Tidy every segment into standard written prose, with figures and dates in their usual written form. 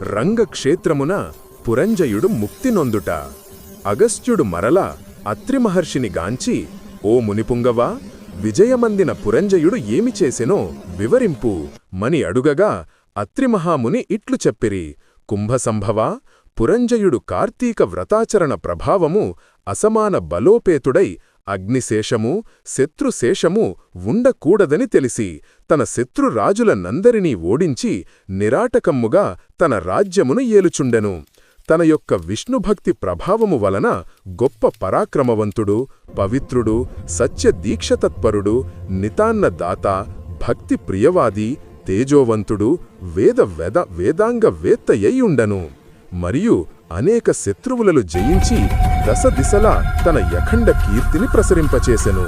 రంగక్షేత్రమున పురంజయుడు ముక్తి నొందుట. అగస్త్యుడు మరల అత్రిమహర్షిని గాంచి, ఓ మునిపుంగవా, విజయమందిన పురంజయుడు ఏమి చేసెనో వివరింపు మని అడుగగా అత్రిమహాముని ఇట్లు చెప్పిరి. కుంభసంభవా, పురంజయుడు కార్తీక వ్రతాచరణ ప్రభావము అసమాన బలోపేతుడై అగ్నిశేషము శత్రుశేషము ఉండకూడదని తెలిసి తన శత్రురాజులనందరినీ ఓడించి నిరాటకమ్ముగా తన రాజ్యమును ఏలుచుండెను. తన యొక్క విష్ణుభక్తి ప్రభావము వలన గొప్ప పరాక్రమవంతుడు, పవిత్రుడు, సత్యదీక్షతత్పరుడు, నితాన్న దాత, భక్తి ప్రియవాది, తేజోవంతుడు, వేదాంగ వేత్తయ్యుండను. మరియు అనేక శత్రువులను జయించి దశదిశలా తన యఖండ కీర్తిని ప్రసరింపచేసెను.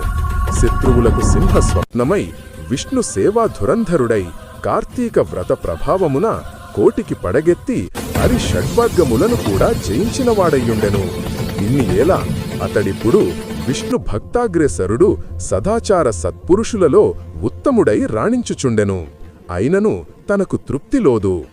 శత్రువులకు సింహ స్వప్నమై విష్ణు సేవాధురంధరుడై కార్తీక వ్రత ప్రభావమున కోటికి పడగెత్తి హరి షడ్వర్గములను కూడా జయించినవాడయ్యుండెను. ఇన్ని ఏల అతడిప్పుడు విష్ణు భక్తాగ్రేసరుడు, సదాచార సత్పురుషులలో ఉత్తముడై రాణించుచుండెను. అయినను తనకు తృప్తిలోదు.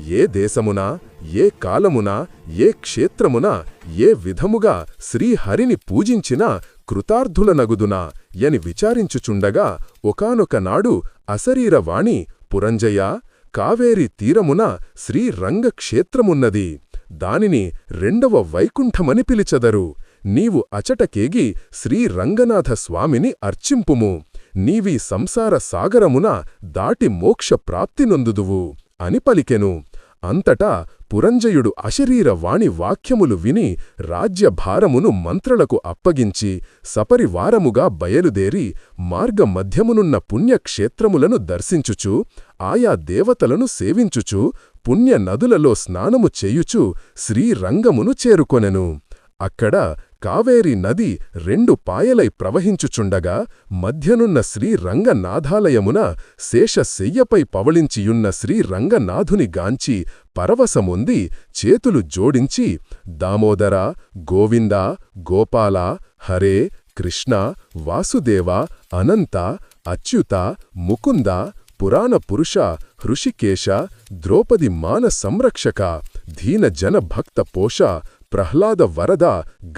ఏ దేశమున, ఏ కాలమున, ఏ క్షేత్రమున, ఏ విధముగా శ్రీహరిని పూజించినా కృతార్థులనగుదునా యని విచారించుచుండగా ఒకానొకనాడు అశరీరవాణి, పురంజయ, కావేరి తీరమున శ్రీరంగక్షేత్రమున్నది. దానిని రెండవ వైకుంఠమని పిలిచెదరు. నీవు అచటకేగి శ్రీరంగనాథ స్వామిని అర్చింపుము. నీవీ సంసార సాగరమున దాటి మోక్ష ప్రాప్తి నొందుదువు అని పలికెను. అంతటా పురంజయుడు అశరీరవాణి వాక్యములు విని రాజ్యభారమును మంత్రులకు అప్పగించి సపరివారముగా బయలుదేరి మార్గమధ్యమునున్న పుణ్యక్షేత్రములను దర్శించుచు ఆయా దేవతలను సేవించుచు పుణ్య నదులలో స్నానము చేయుచు శ్రీరంగమును చేరుకొనెను. అక్కడ కావేరీ నది రెండు పాయలై ప్రవహించుచుండగా మధ్యనున్న శ్రీరంగనాథాలయమున శేషశయ్యపై పవళించియున్న శ్రీరంగనాథుని గాంచి పరవశమొంది చేతులు జోడించి, దామోదర, గోవింద, గోపాల, హరే, కృష్ణ, వాసుదేవ, అనంత, అచ్యుత, ముకుంద, పురాణ పురుష, హృషికేశ, ద్రౌపది మాన సంరక్షక, దీన జన భక్త పోష, ప్రహ్లాద వరద,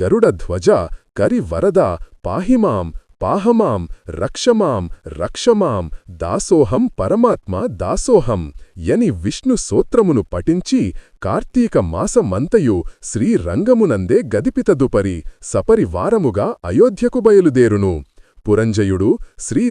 గరుడ ధ్వజ, కరి వరద, పాహిమాం, పాహమాం, రక్షమాం, రక్షమాం, దాసోహం పరమాత్మ దాసోహం యని విష్ణు సూత్రమును పఠించి కార్తీక మాసమంతయు శ్రీరంగమునందే గదిపితదుపరి సపరివారముగా అయోధ్యకు బయలుదేరును. పురంజయుడు శ్రీ